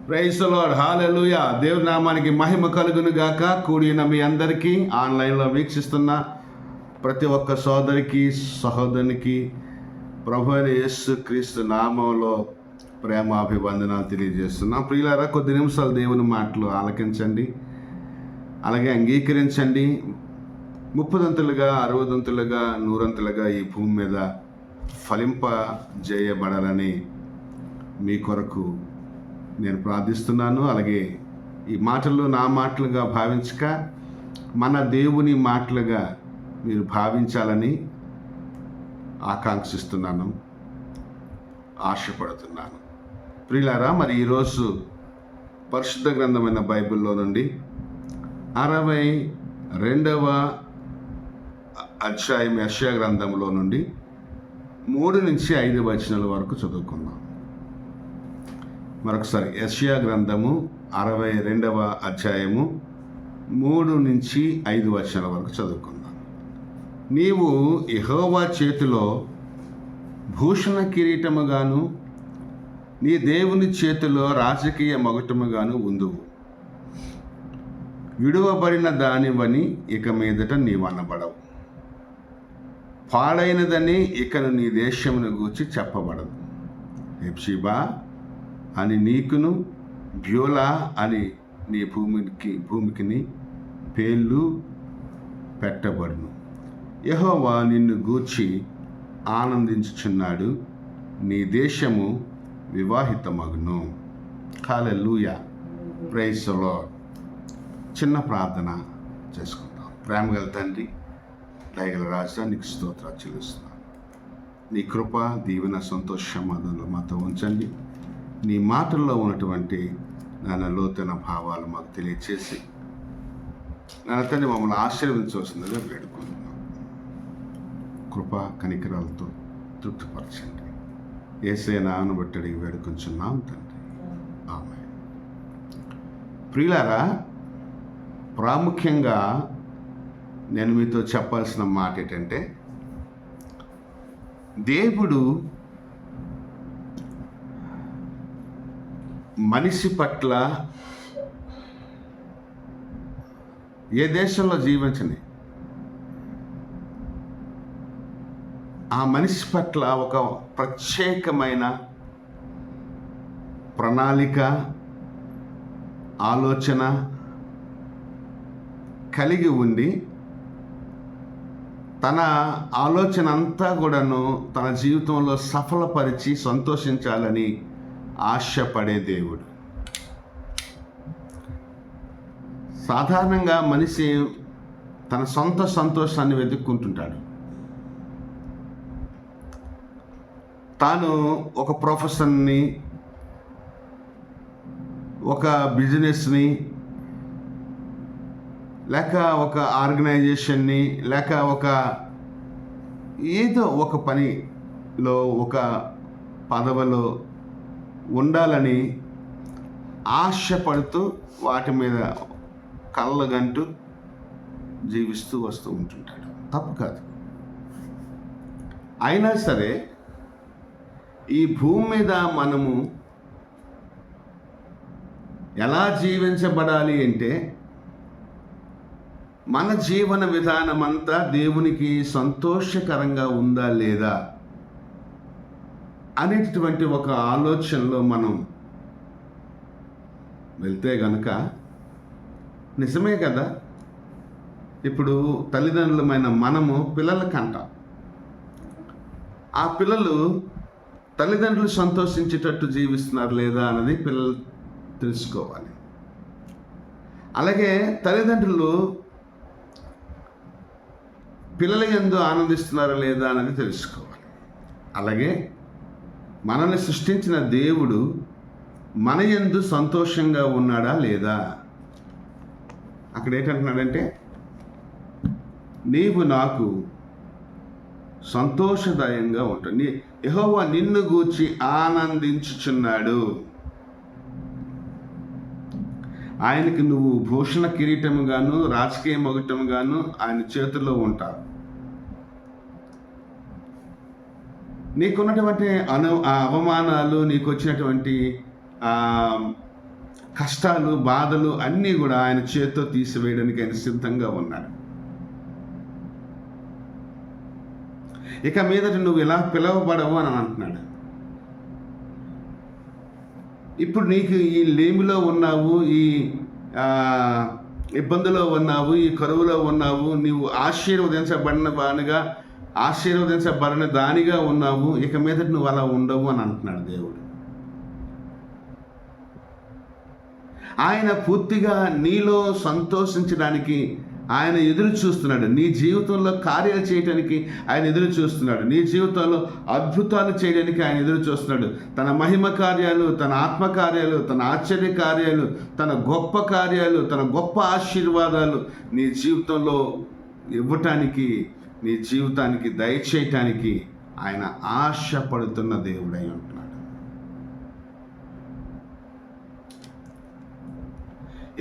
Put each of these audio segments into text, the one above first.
Praise the lord, హల్లెలూయా. దేవుని నామానికి మహిమ కలుగును గాక. కూడిన మీ అందరికీ, ఆన్లైన్లో వీక్షిస్తున్న ప్రతి ఒక్క సోదరికి సహోదరునికి ప్రభువైన యేసు క్రీస్తు నామంలో ప్రేమాభివందనాలు తెలియజేస్తున్నాం. ప్రియులారా, కొద్ది నిమిషాలు దేవుని మాటలు ఆలకించండి, అలాగే అంగీకరించండి. 30దంతులుగా 60దంతులుగా 100ంతులుగా ఈ భూమి మీద ఫలింపజేయబడాలని మీ కొరకు నేను ప్రార్థిస్తున్నాను. అలాగే ఈ మాటలు నా మాటలుగా భావించక మన దేవుని మాటలుగా మీరు భావించాలని ఆకాంక్షిస్తున్నాను, ఆశపడుతున్నాను. ప్రియులారా, మరి ఈరోజు పరిశుద్ధ గ్రంథమైన బైబిల్లో నుండి 62వ అధ్యాయం యెషయా గ్రంథంలో నుండి 3 నుంచి 5 వచనాల వరకు చదువుకుందాం. మరొకసారి యెషయా గ్రంథము 62వ అధ్యాయము 3 నుంచి 5 వచనాల వరకు చదువుకుందాం. నీవు యెహోవా చేతిలో భూషణ కిరీటముగాను నీ దేవుని చేతిలో రాజకీయ మగుటముగాను ఉందువు. విడువబడిన దానివని ఇక మీదట నీవనబడవు. పాడైనదని ఇకను నీ దేశమును గూర్చి చెప్పబడదు. హెప్షిబా అని నీకును, బ్యోలా అని నీ భూమికిని పేర్లు పెట్టబడును. యెహోవా నిన్ను గూర్చి ఆనందించుచున్నాడు, నీ దేశము వివాహితమగును. హల్లెలూయా, ప్రైజ్ ది లార్డ్. చిన్న ప్రార్థన చేసుకుందాం. ప్రేమగల తండ్రి, దయగల రాజా, నీకు స్తోత్రాలు చెల్లిస్తున్నాను. నీ కృప, దీవెన, సంతోషమాధానాలు మాతో ఉంచండి. నీ మాటల్లో ఉన్నటువంటి నాన్న లోతైన భావాలు మాకు తెలియచేసి నాన్న తండ్రి మమ్మల్ని ఆశీర్వదించవలసిందిగా వేడుకుంటున్నాం. కృప కనికరాలతో తృప్తిపరచండి. యేసయ్య నామమును బట్టి అడిగి వేడుకొంచున్నాం తండ్రి, ఆమేన్. ప్రియులారా, ప్రాముఖ్యంగా నేను మీతో చెప్పాల్సిన మాట ఏంటంటే, దేవుడు మనిషి పట్ల ఏ దేశంలో జీవించని ఆ మనిషి పట్ల ఒక ప్రత్యేకమైన ప్రణాళిక, ఆలోచన కలిగి ఉండి తన ఆలోచన అంతా కూడాను తన జీవితంలో సఫలపరిచి సంతోషించాలని ఆశపడే దేవుడు. సాధారణంగా మనిషి తన సొంత సంతోషాన్ని వెతుక్కుంటుంటాడు. తాను ఒక ప్రొఫెషన్ని, ఒక బిజినెస్ని, లేక ఒక ఆర్గనైజేషన్ని, లేక ఏదో ఒక పనిలో, ఒక పదవిలో ఉండాలని ఆశపడుతూ వాటి మీద కళ్ళగంటూ జీవిస్తూ వస్తూ ఉంటుంటాడు. తప్పు కాదు. అయినా సరే ఈ భూమి మీద మనము ఎలా జీవించబడాలి అంటే, మన జీవన విధానం అంతా దేవునికి సంతోషకరంగా ఉందా లేదా అనేటటువంటి ఒక ఆలోచనలో మనం వెళ్తే గనుక, నిజమే కదా, ఇప్పుడు తల్లిదండ్రులమైన మనము పిల్లలకంట, ఆ పిల్లలు తల్లిదండ్రులు సంతోషించేటట్టు జీవిస్తున్నారు లేదా అన్నది పిల్లలు తెలుసుకోవాలి. అలాగే తల్లిదండ్రులు పిల్లల యందు ఆనందిస్తున్నారా లేదా అన్నది తెలుసుకోవాలి. అలాగే మనల్ని సృష్టించిన దేవుడు మన యందు సంతోషంగా ఉన్నాడా లేదా. అక్కడ ఏంటంటున్నాడంటే, నీవు నాకు సంతోషదాయంగా ఉంటాడు, యెహోవా నిన్ను గూర్చి ఆనందించుచున్నాడు. ఆయనకి నువ్వు భూషణ కిరీటముగాను రాజకీయ మొగటముగాను ఆయన చేతుల్లో ఉంటావు. నీకున్నటువంటి అవమానాలు, నీకు వచ్చినటువంటి కష్టాలు, బాధలు అన్నీ కూడా ఆయన చేత్తో తీసివేయడానికి ఆయన సిద్ధంగా ఉన్నాడు. ఇక మీదట నువ్వు ఇలా పిలవబడవు అని అంటున్నాడు. ఇప్పుడు నీకు ఈ లేమిలో ఉన్నావు, ఈ ఇబ్బందిలో ఉన్నావు, ఈ కరువులో ఉన్నావు, నీవు ఆశీర్వదించబడిన దానిగా ఉన్నావు. ఇక మీదట నువ్వు అలా ఉండవు అని అంటున్నాడు దేవుడు. ఆయన పూర్తిగా నీలో సంతోషించడానికి ఆయన ఎదురు చూస్తున్నాడు. నీ జీవితంలో కార్యాలు చేయడానికి ఆయన ఎదురు చూస్తున్నాడు. నీ జీవితంలో అద్భుతాలు చేయడానికి ఆయన ఎదురు చూస్తున్నాడు. తన మహిమ కార్యాలు, తన ఆత్మ కార్యాలు, తన ఆశ్చర్య కార్యాలు, తన గొప్ప కార్యాలు, తన గొప్ప ఆశీర్వాదాలు నీ జీవితంలో ఇవ్వటానికి, నీ జీవితానికి దయచేయటానికి ఆయన ఆశపడుతున్న దేవుడై ఉంటున్నాడు.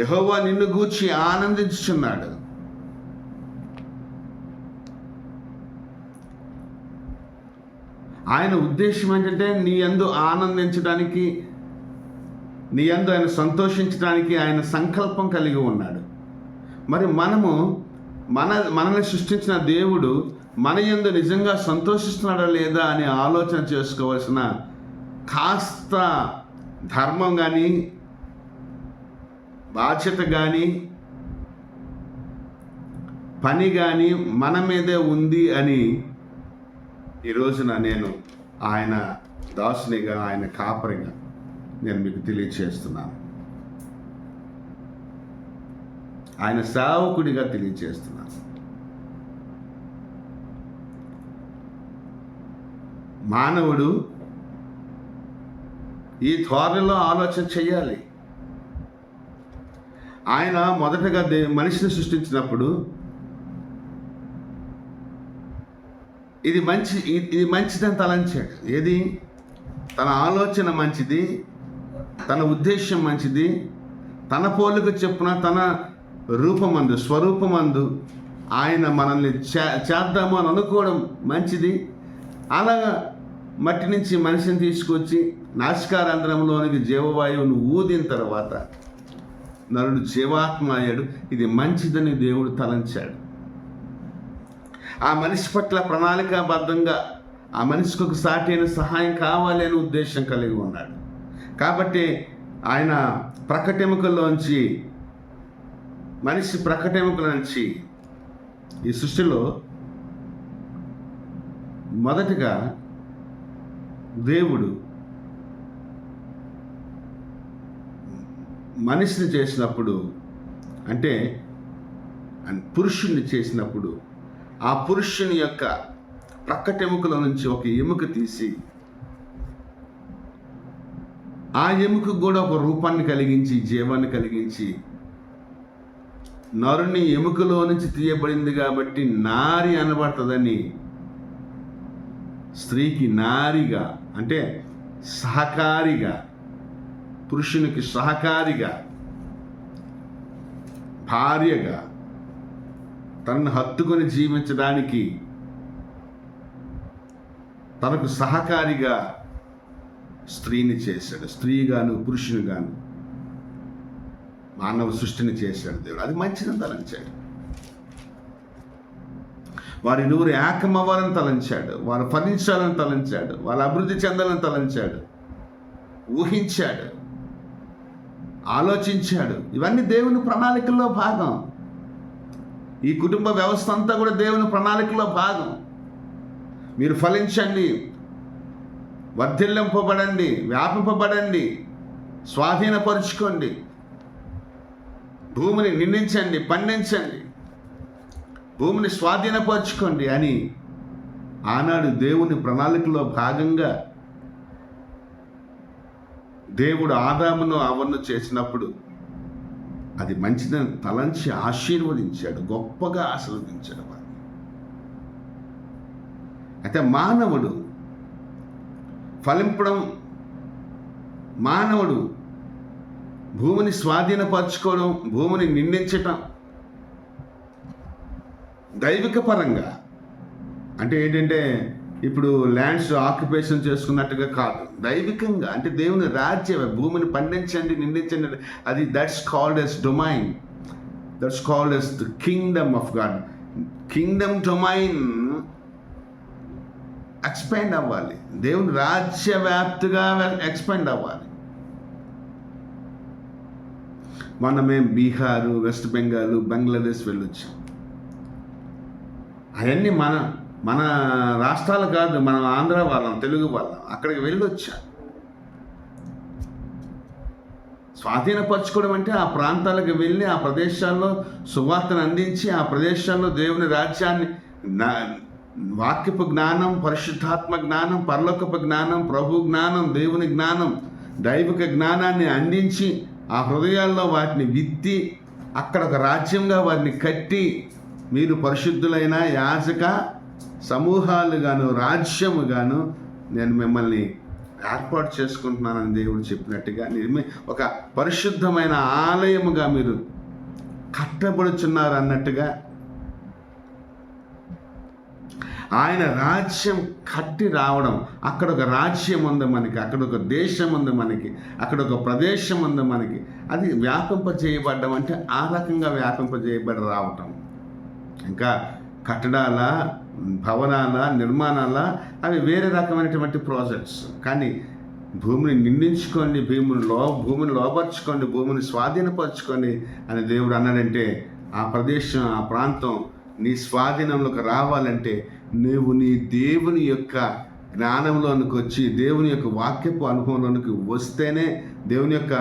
యెహోవా నిన్ను గూర్చి ఆనందించుచున్నాడు. ఆయన ఉద్దేశం ఏంటంటే నీ యందు ఆనందించడానికి, నీ యందు ఆయన సంతోషించడానికి ఆయన సంకల్పం కలిగి ఉన్నాడు. మరి మనల్ని సృష్టించిన దేవుడు మన యందు నిజంగా సంతోషిస్తున్నాడా లేదా అని ఆలోచన చేసుకోవాల్సిన కాస్త ధర్మం కానీ, బాధ్యత కానీ, పని కానీ మన మీదే ఉంది అని ఈ రోజున నేను ఆయన దాసునిగా, ఆయన కాపరిగా నేను మీకు తెలియచేస్తున్నాను. ఆయన సేవకుడిగా తెలియచేస్తున్నాను. మానవుడు ఈ ధోరణిలో ఆలోచన చేయాలి. ఆయన మొదటగా మనిషిని సృష్టించినప్పుడు ఇది మంచిదని తలంచాడు. ఏది? తన ఆలోచన మంచిది, తన ఉద్దేశం మంచిది, తన పోలిక చెప్పున, తన రూపమందు, స్వరూపమందు ఆయన మనల్ని చేద్దాము అని అనుకోవడం మంచిది. అలా మట్టి నుంచి మనిషిని తీసుకొచ్చి నాసికారంధ్రంలోనికి జీవవాయువును ఊదిన తర్వాత నరుడు జీవాత్మ అయ్యాడు. ఇది మంచిదని దేవుడు తలంచాడు. ఆ మనిషి పట్ల ప్రణాళికాబద్ధంగా ఆ మనిషికి ఒక సాటి అయిన సహాయం కావాలి అనే ఉద్దేశం కలిగి ఉన్నాడు. కాబట్టి ఆయన మనిషి ప్రకటెముకల నుంచి ఈ సృష్టిలో మొదటిగా దేవుడు మనిషిని చేసినప్పుడు, అంటే పురుషుణ్ణి చేసినప్పుడు, ఆ పురుషుని యొక్క ప్రక్కటెముకల నుంచి ఒక ఎముక తీసి, ఆ ఎముక కూడా ఒక రూపాన్ని కలిగించి, జీవాన్ని కలిగించి, నరుని ఎముకలో నుంచి తీయబడింది కాబట్టి నారి అనబడుతుందని, స్త్రీకి నారిగా అంటే సహకారిగా, పురుషునికి సహకారిగా, భార్యగా తనను హత్తుకొని జీవించడానికి తనకు సహకారిగా స్త్రీని చేశాడు. స్త్రీగాను పురుషునిగాను మానవ సృష్టిని చేశాడు దేవుడు. అది మంచిదని తలంచాడు. వారి నూరు ఏకమవ్వాలని తలంచాడు, వారు ఫలించాలని తలంచాడు, వాళ్ళ అభివృద్ధి చెందాలని తలంచాడు, ఊహించాడు, ఆలోచించాడు. ఇవన్నీ దేవుని ప్రణాళికల్లో భాగం. ఈ కుటుంబ వ్యవస్థ అంతా కూడా దేవుని ప్రణాళికలో భాగం. మీరు ఫలించండి, వర్ధిల్లింపబడండి, వ్యాపింపబడండి, స్వాధీనపరుచుకోండి, భూమిని నిండించండి, పండించండి, భూమిని స్వాధీనపరుచుకోండి అని ఆనాడు దేవుని ప్రణాళికలో భాగంగా దేవుడు ఆదామును అవ్వను చేసినప్పుడు అది మంచిదని తలంచి ఆశీర్వదించాడు, గొప్పగా ఆశీర్వదించాడు. అయితే మానవుడు ఫలింపడం, మానవుడు భూమిని స్వాధీనపరచుకోవడం, భూమిని నిందించటం దైవిక పరంగా అంటే ఏంటంటే ఇప్పుడు ల్యాండ్స్ ఆక్యుపేషన్ చేసుకున్నట్టుగా కాదు, దైవికంగా. అంటే దేవుని రాజ్యం, భూమిని పండించండి, నిందించండి, అది that's called as domain, that's called as the Kingdom of God. Kingdom domain expand అవ్వాలి, దేవుని రాజ్యవ్యాప్తిగా ఎక్స్పాండ్ అవ్వాలి. మొన్న మేము బీహారు, వెస్ట్ బెంగాల్, బంగ్లాదేశ్ వెళ్ళొచ్చాం. అవన్నీ మన రాష్ట్రాలు కాదు, మనం ఆంధ్ర వాళ్ళం, తెలుగు వాళ్ళం, అక్కడికి వెళ్ళొచ్చా. స్వాధీనపరచుకోవడం అంటే ఆ ప్రాంతాలకు వెళ్ళి ఆ ప్రదేశాల్లో సువార్తను అందించి ఆ ప్రదేశాల్లో దేవుని రాజ్యాన్ని, వాక్యపు జ్ఞానం, పరిశుద్ధాత్మ జ్ఞానం, పరలోకపు జ్ఞానం, ప్రభు జ్ఞానం, దేవుని జ్ఞానం, దైవిక జ్ఞానాన్ని అందించి ఆ హృదయాల్లో వాటిని విత్తి అక్కడ ఒక రాజ్యంగా వారిని కట్టి, మీరు పరిశుద్ధులైన యాజక సమూహాలుగాను రాజ్యముగాను నేను మిమ్మల్ని ఏర్పాటు చేసుకుంటున్నానని దేవుడు చెప్పినట్టుగా ఒక పరిశుద్ధమైన ఆలయముగా మీరు కట్టబడుచున్నారు అన్నట్టుగా ఆయన రాజ్యం కట్టి రావడం. అక్కడ ఒక రాజ్యం ఉంది మనకి, అక్కడ ఒక దేశం ఉంది మనకి, అక్కడ ఒక ప్రదేశం ఉంది మనకి. అది వ్యాపింపజేయబడ్డం అంటే ఆ రకంగా వ్యాపింపజేయబడి రావటం. ఇంకా కట్టడాల, భవనాల, నిర్మాణాల, అవి వేరే రకమైనటువంటి ప్రాజెక్ట్స్. కానీ భూమిని నిందించుకోండి, భూమిని లోపరుచుకోండి, భూమిని స్వాధీనపరచుకోండి అని దేవుడు అన్నాడంటే, ఆ ప్రదేశం, ఆ ప్రాంతం నీ స్వాధీనంలోకి రావాలంటే నువ్వు నీ దేవుని యొక్క జ్ఞానంలోనికి వచ్చి, దేవుని యొక్క వాక్యపు అనుభవంలోనికి వస్తేనే, దేవుని యొక్క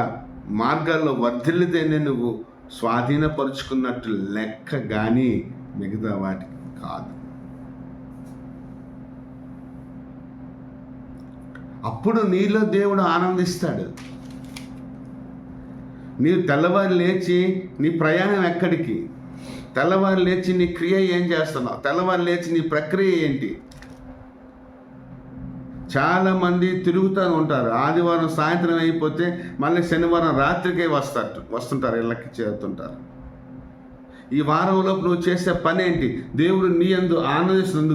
మార్గాల్లో వర్ధిల్లితేనే నువ్వు స్వాధీనపరుచుకున్నట్టు లెక్క, కానీ మిగతా వాటికి కాదు. అప్పుడు నీలో దేవుడు ఆనందిస్తాడు. నీవు తెల్లవారు లేచి నీ ప్రయాణం ఎక్కడికి, తెల్లవారు లేచి నీ క్రియ ఏం చేస్తున్నావు, తెల్లవారు లేచి నీ ప్రక్రియ ఏంటి. చాలామంది తిరుగుతూ ఉంటారు, ఆదివారం సాయంత్రం అయిపోతే మళ్ళీ శనివారం రాత్రికే వస్తుంటారు, ఇళ్ళకి చేరుతుంటారు. ఈ వారంలోపు నువ్వు చేసే పని ఏంటి? దేవుడు నీ యందు ఆనందిస్తుంది.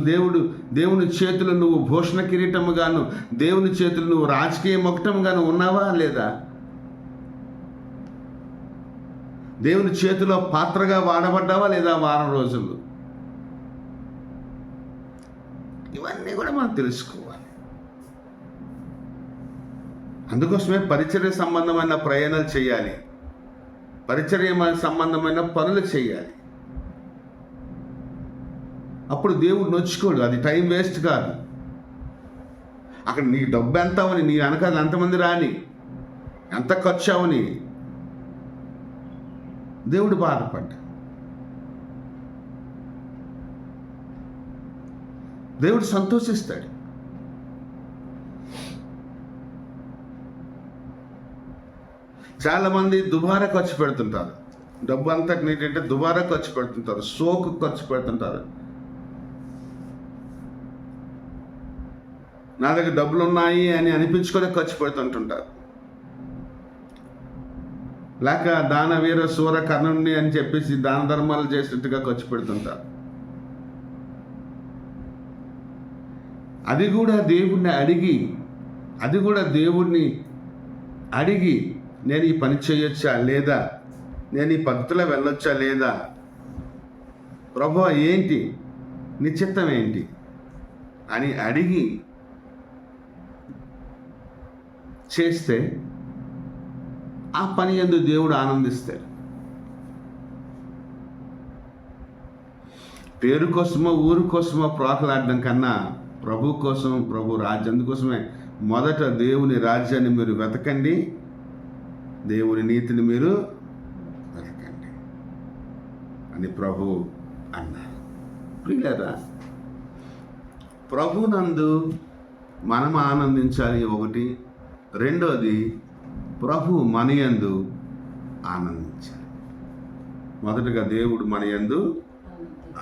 దేవుని చేతులు నువ్వు భూషణ కిరీటముగాను, దేవుని చేతులు నువ్వు రాజకీయ మొక్కటముగాను ఉన్నావా లేదా? దేవుని చేతిలో పాత్రగా వాడబడ్డావా లేదా వారం రోజులు? ఇవన్నీ కూడా మనం తెలుసుకోవాలి. అందుకోసమే పరిచర్య సంబంధమైన ప్రయాణాలు చేయాలి, పరిచర్య సంబంధమైన పనులు చేయాలి. అప్పుడు దేవుడు నొచ్చుకోడు, అది టైం వేస్ట్ కాదు. అక్కడ నీ డబ్బు ఎంత అవని, నీ వెనకాల ఎంతమంది రాని, ఎంత ఖర్చు అవని దేవుడు బాధపడ్డా. దేవుడు సంతోషిస్తాడు. చాలామంది దుబారా ఖర్చు పెడుతుంటారు, డబ్బు అంతా ఏంటంటే దుబారా ఖర్చు పెడుతుంటారు, సోకు ఖర్చు పెడుతుంటారు. నా దగ్గర డబ్బులు ఉన్నాయి అని అనిపించుకొని ఖర్చు పెడుతుంటుంటారు. లేక దాన వీర సూర కర్ణుని అని చెప్పేసి దాన ధర్మాలు చేసినట్టుగా ఖర్చు పెడుతుంటారు. అది కూడా దేవుణ్ణి అడిగి నేను ఈ పని చేయొచ్చా లేదా, నేను ఈ పద్ధతిలో వెళ్ళొచ్చా లేదా, ప్రభువా ఏంటి నీ చిత్తం ఏంటి అని అడిగి చేస్తే ఆ పని యందు దేవుడు ఆనందిస్తాడు. పేరు కోసమో ఊరు కోసమో ప్రాకులాడడం కన్నా ప్రభు కోసం, ప్రభు రాజ్యం, అందుకోసమే మొదట దేవుని రాజ్యాన్ని మీరు వెతకండి, దేవుని నీతిని మీరు వెతకండి అని ప్రభు అన్నారు. ప్రియులారా, ప్రభునందు మనం ఆనందించాలి ఒకటి. రెండోది, ప్రభు మనయందు ఆనందించాలి. మొదటగా దేవుడు మనయందు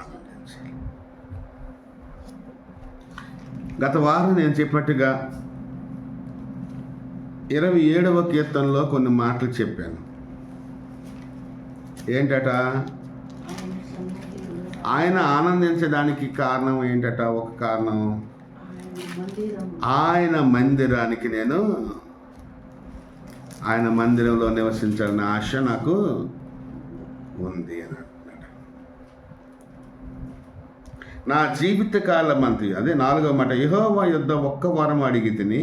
ఆనందించాలి. గత వారం నేను చెప్పినట్టుగా 27వ కీర్తనలో కొన్ని మాటలు చెప్పాను. ఏంటట? ఆయన ఆనందించడానికి కారణం ఏంటట? ఒక కారణం ఆయన మందిరానికి నేను ఆయన మందిరంలో నివసించాలన్న ఆశ నాకు ఉంది అని అంటున్నాడు. నా జీవితకాలం అంతే. అదే 4వ మాట, యెహోవా యొద్ద ఒక్క వరం అడిగి తిని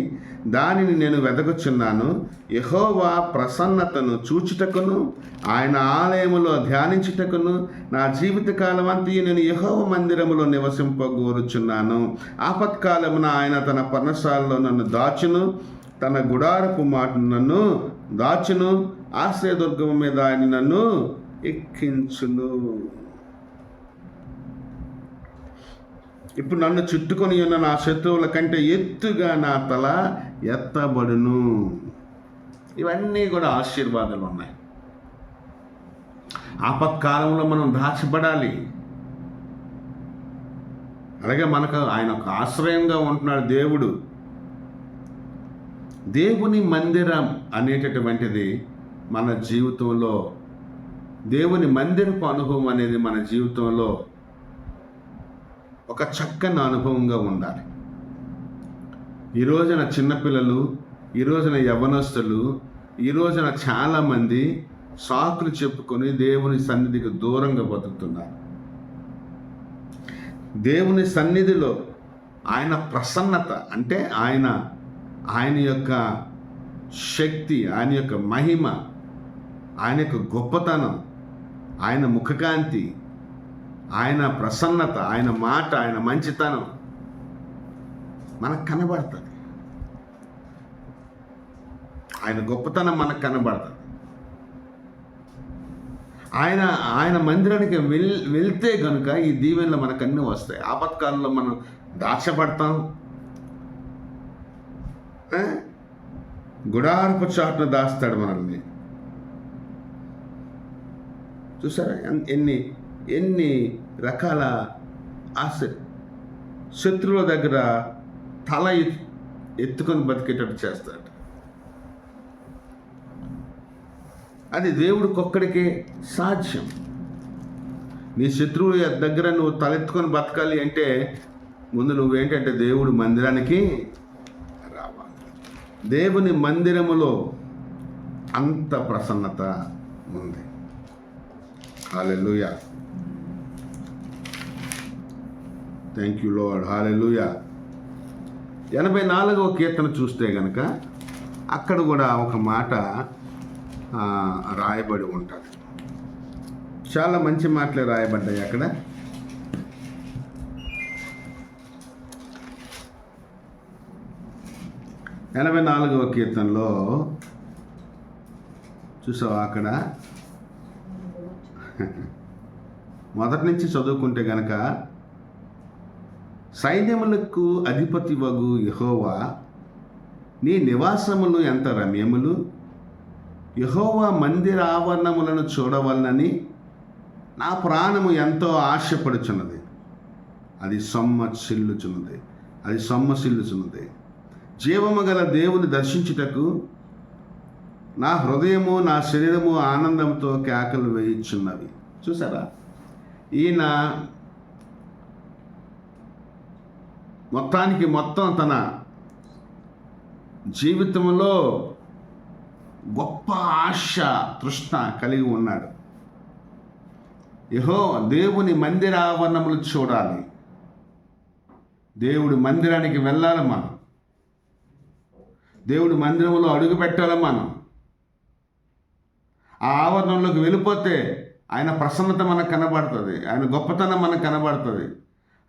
దానిని నేను వెదకుచున్నాను, యెహోవా ప్రసన్నతను చూచుటకును ఆయన ఆలయములో ధ్యానించుటకును నా జీవితకాలం అంతా నేను యెహోవా మందిరములో నివసింపగోరుచున్నాను. ఆపత్కాలమున ఆయన తన పర్ణశాలలో నన్ను దాచును, తన గుడారపు మాట నన్ను దాచును, ఆశ్రయదుర్గము మీద ఆయన నన్ను ఎక్కించును. ఇప్పుడు నన్ను చుట్టుకొని ఉన్న నా శత్రువుల కంటే ఎత్తుగా నా తల ఎత్తబడును. ఇవన్నీ కూడా ఆశీర్వాదాలు ఉన్నాయి. ఆపత్కాలంలో మనం దాచబడాలి. అలాగే మనకు ఆయన ఒక ఆశ్రయంగా ఉంటున్నాడు దేవుడు. దేవుని మందిరం అనేటటువంటిది మన జీవితంలో, దేవుని మందిరపు అనుభవం అనేది మన జీవితంలో ఒక చక్కని అనుభవంగా ఉండాలి. ఈ రోజున చిన్నపిల్లలు, ఈ రోజున యవ్వనస్తులు, ఈ రోజున చాలామంది సాకులు చెప్పుకొని దేవుని సన్నిధికి దూరంగా బతుకుతున్నారు. దేవుని సన్నిధిలో ఆయన ప్రసన్నత అంటే ఆయన యొక్క శక్తి, ఆయన యొక్క మహిమ, ఆయన యొక్క గొప్పతనం, ఆయన ముఖకాంతి, ఆయన ప్రసన్నత, ఆయన మాట, ఆయన మంచితనం మనకు కనబడుతుంది. ఆయన గొప్పతనం మనకు కనబడుతుంది. ఆయన మందిరానికి వెళ్తే కనుక ఈ దీవెనలు మనకు అన్నీ వస్తాయి. ఆపత్కాలంలో మనం దాచబడతాం. గుడారపు చాటును దాస్తాడు మనల్ని. చూసారా ఎన్ని రకాల ఆశ. శత్రువుల దగ్గర తల ఎత్తుకొని బతికేటట్టు చేస్తాడు. అది దేవుడికొక్కడికే సాధ్యం. నీ శత్రువుల దగ్గర నువ్వు తలెత్తుకొని బతకాలి అంటే ముందు నువ్వేంటంటే దేవుడి మందిరానికి రావాలి. దేవుని మందిరములో అంత ప్రసన్నత ఉంది. Hallelujah. Thank you lord. Hallelujah. 84వ కీర్తన చూస్తే గనక అక్కడ కూడా ఒక మాట రాయబడి ఉంటుంది. చాలా మంచి మాటలే రాయబడ్డాయి అక్కడ. ఎనభై 84వ కీర్తనలో చూసావా, అక్కడ మొదటి నుంచి చదువుకుంటే గనక, సైన్యములకు అధిపతి వగు యెహోవా, నీ నివాసములు ఎంత రమ్యములు, యెహోవా మందిర ఆవరణములను చూడవలనని నా ప్రాణము ఎంతో ఆశపడుచున్నది. అది సొమ్మసిల్లుచున్నది. జీవము గల దేవుని దర్శించుటకు నా హృదయము నా శరీరము ఆనందంతో కేకలు వేయుచున్నవి. చూసారా, ఈయన మొత్తం తన జీవితంలో గొప్ప ఆశ తృష్ణ కలిగి ఉన్నాడు. దేవుని మందిర ఆవరణములు చూడాలి. దేవుడి మందిరానికి వెళ్ళాలి మనం. దేవుడి మందిరంలో అడుగు పెట్టాలి మనం. ఆ ఆవరణంలోకి వెళ్ళిపోతే ఆయన ప్రసన్నత మనకు కనబడుతుంది, ఆయన గొప్పతనం మనకు కనబడుతుంది,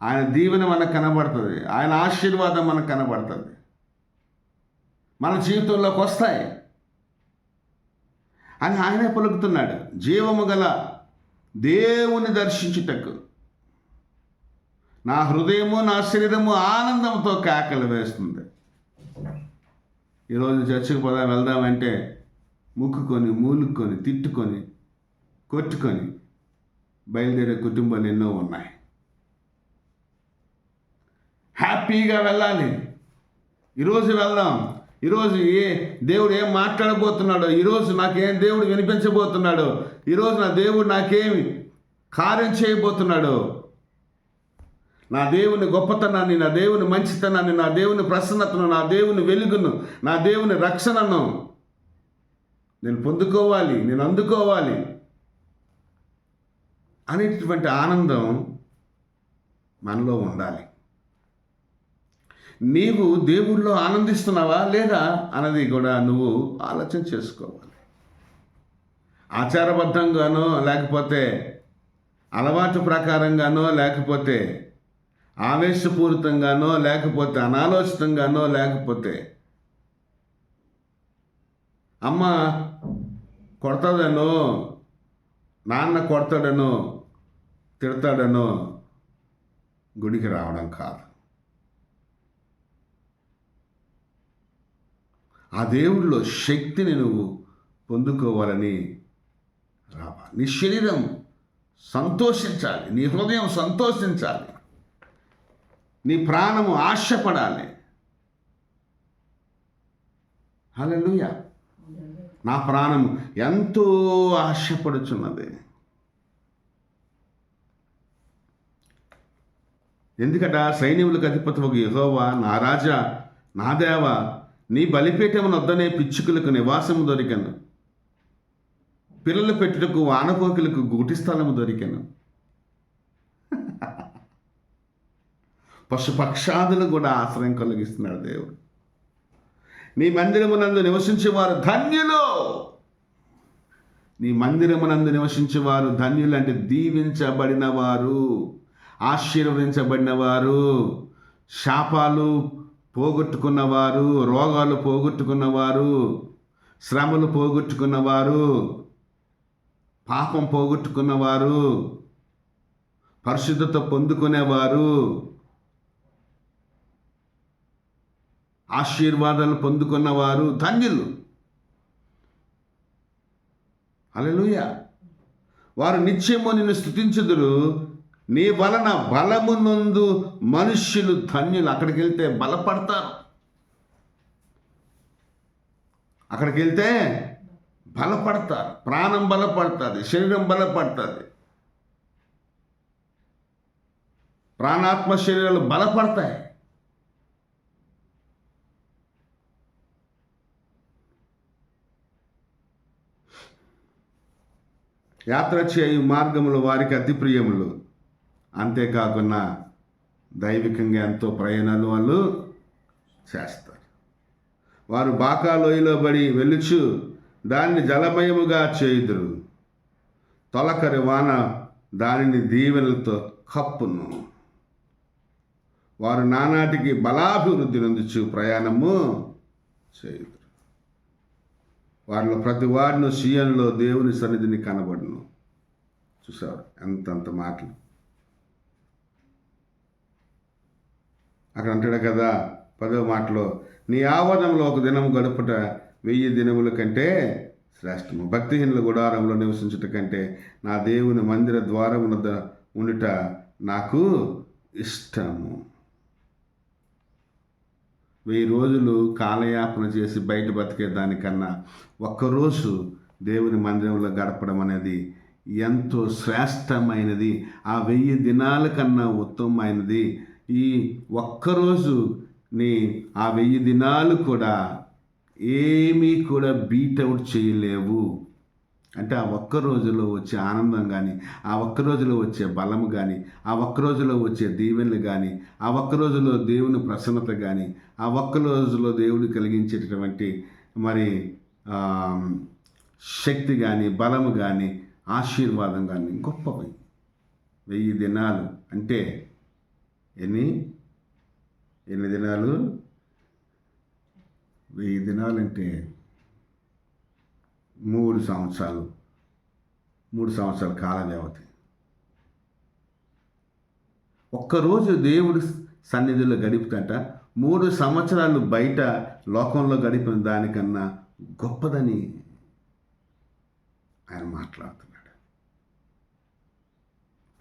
ఆయన దీవెన మనకు కనబడుతుంది, ఆయన ఆశీర్వాదం మనకు కనబడుతుంది, మన జీవితంలోకి వస్తాయి అని ఆయనే పలుకుతున్నాడు. జీవము గల దేవుని దర్శించుటకు నా హృదయము నా శరీరము ఆనందంతో కేకలు వేస్తుంది. ఈరోజు చర్చికి వెళ్దామంటే ముక్కుకొని మూలుక్కొని తిట్టుకొని కొట్టుకొని బయలుదేరే కుటుంబాలు ఎన్నో ఉన్నాయి. హ్యాపీగా వెళ్ళాలి. ఈరోజు వెళ్దాం. ఈరోజు దేవుడు ఏం మాట్లాడబోతున్నాడో, ఈరోజు నాకేం దేవుడు వినిపించబోతున్నాడో, ఈరోజు నా దేవుడు నాకేమి కార్యం చేయబోతున్నాడో, నా దేవుని గొప్పతనాన్ని, నా దేవుని మంచితనాన్ని, నా దేవుని ప్రసన్నతను, నా దేవుని వెలుగును, నా దేవుని రక్షణను నేను పొందుకోవాలి, నేను అందుకోవాలి అనేటటువంటి ఆనందం మనలో ఉండాలి. నీవు దేవుళ్ళో ఆనందిస్తున్నావా లేదా అన్నది కూడా నువ్వు ఆలోచన చేసుకోవాలి. ఆచారబద్ధంగానో, లేకపోతే అలవాటు ప్రకారంగానో, లేకపోతే ఆవేశపూరితంగానో, లేకపోతే అనాలోచితంగానో, లేకపోతే అమ్మ కొడతాడనో, నాన్న కొడతాడనో, తిడతాడనో గుడికి రావడం కాదు. ఆ దేవుళ్ళో శక్తిని నువ్వు పొందుకోవాలని రావాలి. నీ శరీరం సంతోషించాలి, నీ హృదయం సంతోషించాలి, నీ ప్రాణము ఆశపడాలి. హల్లెలూయా. నా ప్రాణము ఎంతో ఆశపడుచున్నది. ఎందుకట సైన్యములకు అధిపతివగు యెహోవా, నా రాజా, నా దేవా, నీ బలిపీఠమునొద్దనే పిచ్చుకలకు నివాసము దొరికెను, పిల్లలు పెట్టుటకు వానకోకిలకు గూటి స్థలము దొరికెను. పశుపక్షాదులు కూడా ఆశ్రయం కలిగిస్తున్నాడు దేవుడు. నీ మందిరమునందు నివసించేవారు ధన్యులు. నీ మందిరమునందు నివసించేవారు ధన్యులు అంటే దీవించబడిన వారు, ఆశీర్వదించబడిన వారు, శాపాలు పోగొట్టుకున్నవారు, రోగాలు పోగొట్టుకున్నవారు, శ్రమలు పోగొట్టుకున్నవారు, పాపం పోగొట్టుకున్నవారు, పరిశుద్ధత పొందుకునేవారు, ఆశీర్వాదాలు పొందుకున్నవారు ధన్యులు. హల్లెలూయా. వారు నిత్యము నిన్ను స్తుతించుదురు. నీ వలన బలమునందు మనుష్యులు ధన్యులు. అక్కడికి వెళ్తే బలపడతారు. అక్కడికి వెళ్తే బలపడతారు. ప్రాణం బలపడుతుంది, శరీరం బలపడుతుంది, ప్రాణాత్మ శరీరాలు బలపడతాయి. యాత్ర చేయు మార్గములు వారికి అతి ప్రియములు. అంతేకాకుండా దైవికంగా ఎంతో ప్రయాణాలు వాళ్ళు చేస్తారు. వారు బాకా లోయలో బడి వెలుచు దానిని జలమయముగా చేయుదురు. తొలకరి వాన దానిని దీవెనలతో కప్పును. వారు నానాటికి బలాభివృద్ధి నొందుచు ప్రయాణము చేయుదురు. వారిలో ప్రతి వారిని సీయోనులో దేవుని సన్నిధిని కనబడును. చూసారు ఎంతంత మాటలు అక్కడ అంటాడు కదా 10వ మాటలో, నీ ఆవరణంలో ఒక దినము గడుపుట 1000 దినముల కంటే శ్రేష్టము. భక్తిహీనుల గుడారంలో నివసించుట కంటే నా దేవుని మందిర ద్వారమున ఉండుట నాకు ఇష్టము. 1000 రోజులు కాలయాపన చేసి బయట బతికే దానికన్నా ఒక్కరోజు దేవుని మందిరంలో గడపడం అనేది ఎంతో శ్రేష్టమైనది. ఆ 1000 దినాల కన్నా ఉత్తమమైనది. ఈ ఒక్కరోజు ఆ 1000 దినాలు కూడా ఏమీ కూడా బీట్అవుట్ చేయలేవు. అంటే ఆ ఒక్క రోజులో వచ్చే ఆనందం కానీ, ఆ ఒక్క రోజులో వచ్చే బలము కానీ, ఆ ఒక్క రోజులో వచ్చే దీవెనలు కానీ, ఆ ఒక్క రోజులో దేవుని ప్రసన్నత కానీ, ఆ ఒక్క రోజులో దేవుడు కలిగించేటటువంటి మరి శక్తి కానీ, బలము కానీ, ఆశీర్వాదం కానీ గొప్పవి. 1000 దినాలు అంటే ఎన్ని దినాలు? 1000 దినాలు అంటే 3 సంవత్సరాల కాల వ్యవధి. ఒక్కరోజు దేవుడి సన్నిధిలో గడిపుతంట 3 సంవత్సరాలు బయట లోకంలో గడిపిన దానికన్నా గొప్పదని ఆయన మాట్లాడుతున్నాడు.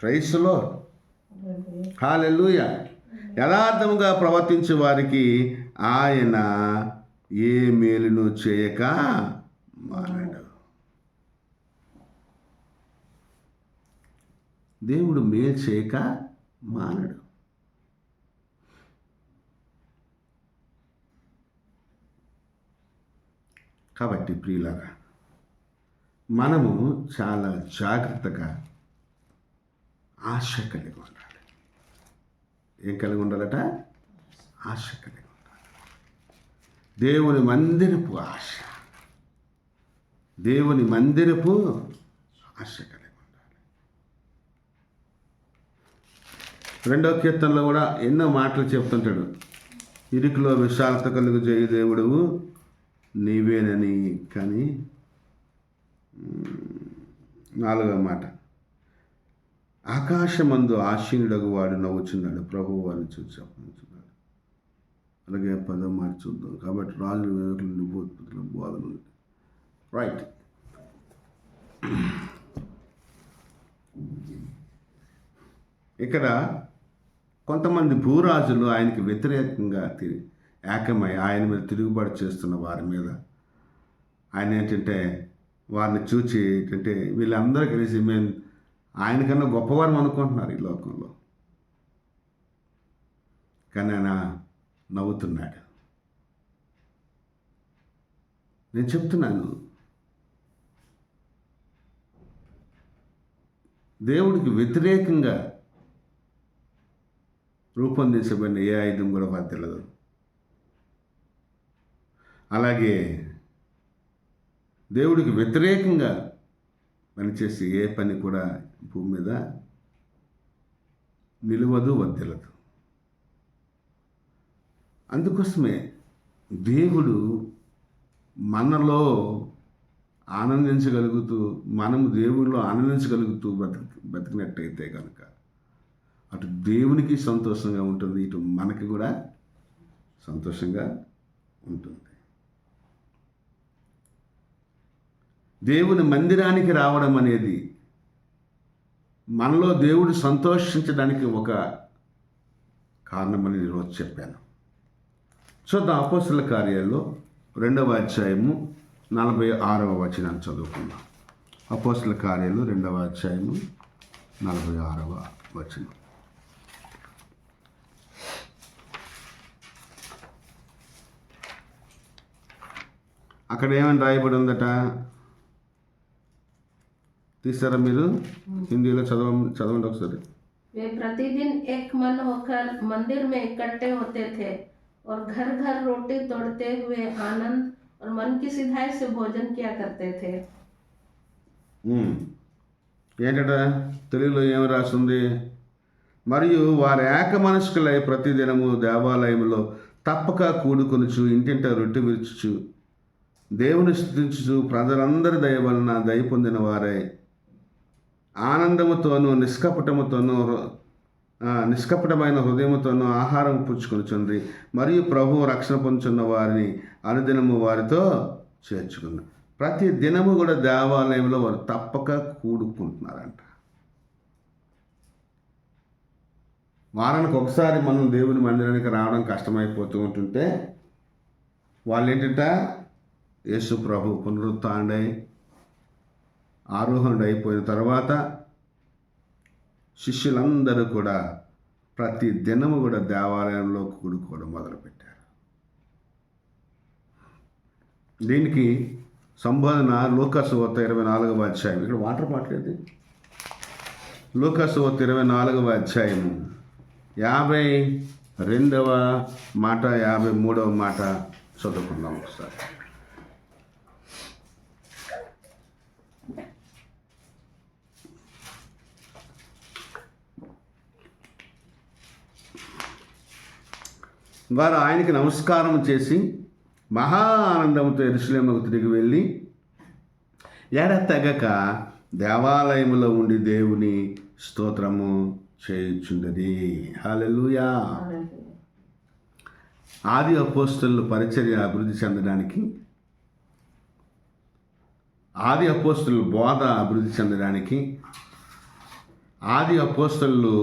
Praise the lord. హల్లెలూయా. యథార్థముగా ప్రవర్తించే వారికి ఆయన ఏ మేలును చేయక మానడు. దేవుడు మేలు చేయక మానడు. కాబట్టి ప్రియులారా, మనము చాలా జాగ్రత్తగా ఆశ కలిగి ఉండాలి. ఏం కలిగి ఉండాలట? ఆశ కలిగి ఉండాలి. దేవుని మందిరపు ఆశ, దేవుని మందిరపు ఆశ కలిగి ఉండాలి. 2వ కీర్తనలో కూడా ఎన్నో మాటలు చెప్తుంటాడు. ఇరుకులో విశాలత కలుగు చేయి దేవుడువు నీవేనని. కానీ 4వ మాట, ఆకాశమందు ఆశీనుడగు వాడు నవ్వుచున్నాడు, ప్రభువు వారిని చూసి చెప్పనుచున్నాడు. అలాగే 10వ మాట చూద్దాం. కాబట్టి రాజుల వివేకుల నుండి భూత్పతుల బోధన ఉంది. రైట్. ఇక్కడ కొంతమంది భూరాజులు ఆయనకి వ్యతిరేకంగా ఏకమై ఆయన మీద తిరుగుబాటు చేస్తున్న వారి మీద ఆయన ఏంటంటే వారిని చూచి ఏంటంటే వీళ్ళందరూ కలిసి మేము ఆయనకన్నా గొప్పవారిని అనుకుంటున్నారు ఈ లోకంలో. కానీ ఆయన నవ్వుతున్నాడు. నేను చెప్తున్నాను, దేవుడికి వ్యతిరేకంగా రూపొందించబడిన ఏ ఆయుధం కూడా వర్తిల్లదు. అలాగే దేవుడికి వ్యతిరేకంగా పనిచేసే ఏ పని కూడా భూమి మీద నిలవదు, వర్తిల్లదు. అందుకోసమే దేవుడు మనలో ఆనందించగలుగుతూ, మనము దేవుడిలో ఆనందించగలుగుతూ బతికినట్టయితే కనుక అటు దేవునికి సంతోషంగా ఉంటుంది, ఇటు మనకి కూడా సంతోషంగా ఉంటుంది. దేవుని మందిరానికి రావడం అనేది మనలో దేవుడు సంతోషించడానికి ఒక కారణమని ఈరోజు చెప్పాను. చూద్దాం. అపోస్తల కార్యాల్లో 2వ అధ్యాయము 46వ వచనాన్ని చదువుకుందాం. అపోస్తల కార్యాలు 2వ అధ్యాయము 46వ వచనం. అక్కడ ఏమని రాయబడి ఉందట? తీసారా మీరు? హిందీలో చదవండి ఒకసారి. वे प्रतिदिन एक मन होकर मंदिर में इकट्ठे होते थे और घर घर रोटी तोड़ते हुए आनंद और मन की सिधाई से भोजन किया करते थे. ఏంటట తెలుగులో ఏమి రాస్తుంది? మరియు వారు ఏక మనస్కులై ప్రతిదినము దేవాలయంలో తప్పక కూడుకొనుచు ఇంటింట రొట్టె విరుచుచు దేవుని స్తుతించుచు ప్రజలందరి దయ వలన దయ పొందిన వారై ఆనందముతోనూ నిష్కపటమైన హృదయముతోనూ ఆహారం పుచ్చుకొనుచుండ్రి. మరియు ప్రభువు రక్షణ పొందుచున్న వారిని అనుదినము వారితో చేర్చుకున్న. ప్రతి దినము కూడా దేవాలయంలో వారు తప్పక కూడుకుంటున్నారంట. వారానికి ఒకసారి మనం దేవుని మందిరానికి రావడం కష్టమైపోతూ ఉంటుంటే వాళ్ళు ఏంటంట, యేసు ప్రభు పునరుత్థానుడై ఆరోహణుడు అయిపోయిన తర్వాత శిష్యులందరూ కూడా ప్రతి దినము కూడా దేవాలయంలో కూడుకోవడం మొదలుపెట్టారు. దీనికి సంబోధన లూకాసు వార్త 24వ అధ్యాయం. ఇక్కడ వాటర్ మాట్లాడేది లూకాసు వార్త 24వ అధ్యాయము 52వ మాట 53వ మాట చదువుకుందాం ఒకసారి. వారు ఆయనకి నమస్కారం చేసి మహా ఆనందంతో యెరూషలేముకు తిరిగి వెళ్ళి ఎడతెగక దేవాలయములో ఉండి దేవుని స్తోత్రము చేయుచుండది. హల్లెలూయా. ఆది అపోస్తలుల పరిచర్య అభివృద్ధి చెందడానికి, ఆది అపోస్తలుల బోధ అభివృద్ధి చెందడానికి, ఆది అపోస్తలు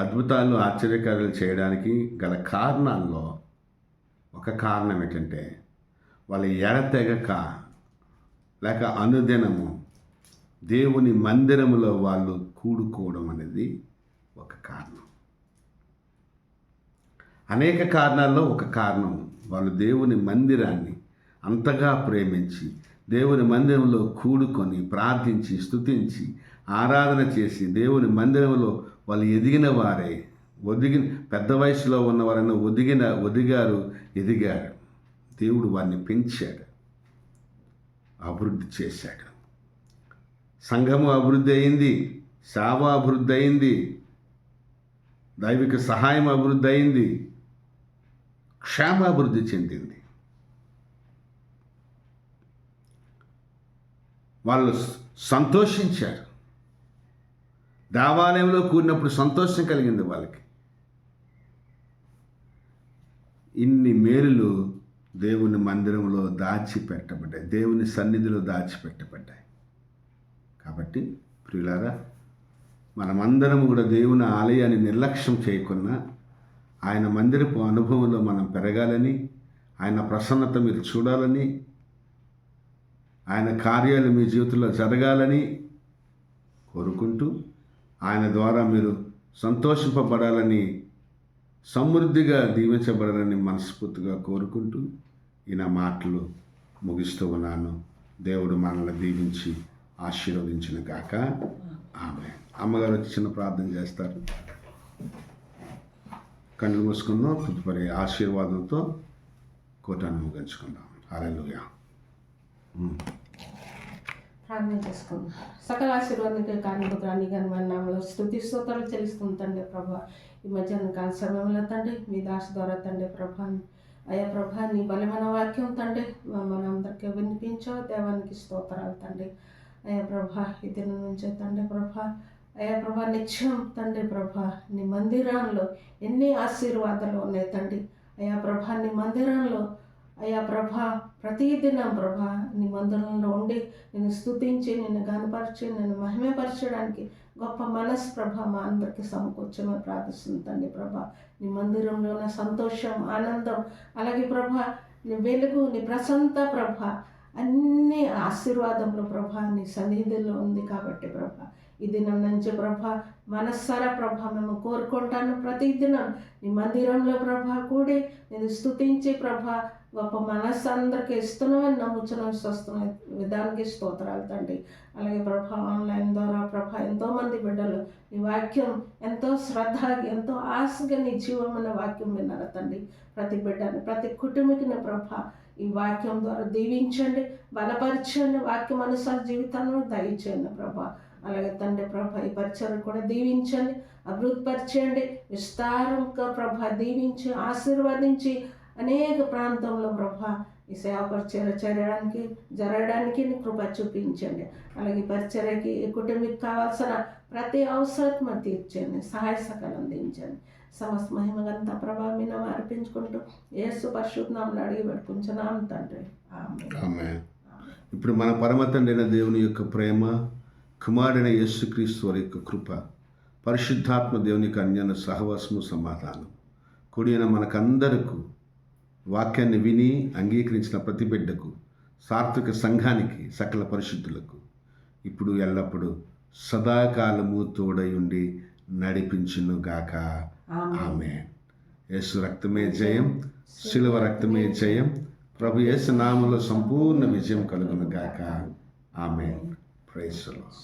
అద్భుతాలు ఆశ్చర్యకార్యాలు చేయడానికి గల కారణాల్లో ఒక కారణం ఏంటంటే వాళ్ళ ఎడతెగక లేక అనుదినము దేవుని మందిరములో వాళ్ళు కూడుకోవడం అనేది ఒక కారణం. అనేక కారణాల్లో ఒక కారణం వాళ్ళు దేవుని మందిరాన్ని అంతగా ప్రేమించి దేవుని మందిరంలో కూడుకొని ప్రార్థించి స్తుతించి ఆరాధన చేసి దేవుని మందిరంలో వాళ్ళు ఎదిగిన వారే, పెద్ద వయసులో ఉన్నవారైనా ఎదిగారు. దేవుడు వారిని పెంచాడు, అభివృద్ధి చేశాడు. సంఘము అభివృద్ధి అయింది, సేవ అభివృద్ధి అయింది, దైవిక సహాయం అభివృద్ధి అయింది, క్షేమాభివృద్ధి చెందింది. వాళ్ళు సంతోషించారు. దేవాలయంలో కూడినప్పుడు సంతోషం కలిగింది వాళ్ళకి. ఇన్ని మేలులు దేవుని మందిరంలో దాచిపెట్టబడ్డాయి, దేవుని సన్నిధిలో దాచిపెట్టబడ్డాయి. కాబట్టి ప్రియులారా, మనమందరం కూడా దేవుని ఆలయాన్ని నిర్లక్ష్యం చేయకుండా ఆయన మందిరపు అనుభవంలో మనం పెరగాలని, ఆయన ప్రసన్నత మీరు చూడాలని, ఆయన కార్యాలు మీ జీవితంలో జరగాలని కోరుకుంటూ, ఆయన ద్వారా మీరు సంతోషింపబడాలని, సమృద్ధిగా దీవించబడాలని మనస్ఫూర్తిగా కోరుకుంటూ ఈ నా మాటలు ముగిస్తూ ఉన్నాను. దేవుడు మనల్ని దీవించి ఆశీర్వదించిన గాక. ఆమేన్. అమ్మగారు వచ్చి చిన్న ప్రార్థన చేస్తారు. కళ్ళు మూసుకుందాం. తదుపరి ఆశీర్వాదంతో కూటాన్ని ముగించుకుందాం. హల్లెలూయా. ప్రార్థన చేసుకుందాం. సకల ఆశీర్వాదానికి కారణభద్రాన్ని కానీ మన నామలో స్తుతి స్తోత్రాలు చెల్లిస్తుంది తండ్రి ప్రభా. ఈ మధ్యాహ్న కాల సమయంలో తండ్రి మీ దాసు ద్వారా తండ్రి ప్రభా, అయ్యా ప్రభా నీ బలమైన వాక్యం తండ్రి మనందరికీ వినిపించావు. దేవానికి స్తోత్రాలు తండ్రి. అయ్యా ప్రభా ఈ దినం నుంచే తండ్రి ప్రభా, అయ్యా ప్రభా నిత్యం తండ్రి ప్రభా నీ మందిరంలో ఎన్ని ఆశీర్వాదాలు ఉన్నాయి తండ్రి. అయ్యా ప్రభా నీ మందిరంలో అయ్యా ప్రభా ప్రతిదినం ప్రభా నీ మందిరంలో ఉండి నేను స్తుతించి, నిన్ను గనపరిచి, నేను మహిమపరచడానికి గొప్ప మనసు ప్రభా మా అందరికీ సమకూర్చమని ప్రార్థిస్తుంది తండ్రి ప్రభా. నీ మందిరంలో ఉన్న సంతోషం, ఆనందం, అలాగే ప్రభా నీ వెలుగు, నీ ప్రశాంత ప్రభా అన్ని ఆశీర్వాదంలో ప్రభా నీ సన్నిధిలో ఉంది. కాబట్టి ప్రభా ఈ దినం నుంచి ప్రభా మనస్సారా ప్రభా మేము కోరుకుంటాను. ప్రతిదినం నీ మందిరంలో ప్రభా కూడి నేను స్తుతించి ప్రభా గొప్ప మనస్సు అందరికీ ఇస్తున్నామని నమ్ముచున్నాం. స్వస్థమైన విధానికి స్తోత్రాలు తండ్రి. అలాగే ప్రభా ఆన్లైన్ ద్వారా ప్రభా ఎంతోమంది బిడ్డలు నీ వాక్యం ఎంతో శ్రద్ధగా, ఎంతో ఆశగా నీ జీవమైన వాక్యం విన్నారు తండ్రి. ప్రతి బిడ్డని, ప్రతి కుటుంబీకిని ప్రభా ఈ వాక్యం ద్వారా దీవించండి, బలపరచండి, వాక్యం అనుసార జీవితాన్ని దయచేయండి ప్రభా. అలాగే తండ్రి ప్రభా ఈ పరిచయం కూడా దీవించండి, అభివృద్ధిపరచండి, విస్తారంగా ప్రభా దీవించి ఆశీర్వదించి అనేక ప్రాంతంలో ప్రభా ఈ సేవ పరిచయం జరగడానికి నీ కృప చూపించండి. అలాగే పరిచర్యకి ఈ కుటుంబీకి కావాల్సిన ప్రతి అవసరం తీర్చండి, సహాయ సహకారం అందించండి. సమస్త మహిమగంతా ప్రభావం మీద అర్పించుకుంటూ యేసు పరిశుద్ధ నామములో అడిగి పెట్టుకుంటున్నాం తండ్రి. ఆమేన్. ఇప్పుడు మన పరమ తండ్రి అయిన దేవుని యొక్క ప్రేమ, కుమారుడైన యేసుక్రీస్తు వారి యొక్క కృప, పరిశుద్ధాత్మ దేవుని యొక్క అన్యోన్య సహవాసము, సమాధానం కూడిన మనకందరకు, వాక్యాన్ని విని అంగీకరించిన ప్రతి బిడ్డకు, సాత్విక సంఘానికి, సకల పరిశుద్ధులకు ఇప్పుడు ఎల్లప్పుడూ సదాకాలము తోడై ఉండి నడిపించును గాక. ఆమేన్. యేసు రక్తమే జయం, శిలువ రక్తమే జయం. ప్రభు యేసు నామములో సంపూర్ణ విజయం కలుగును గాక. ఆమేన్. Praise the lord.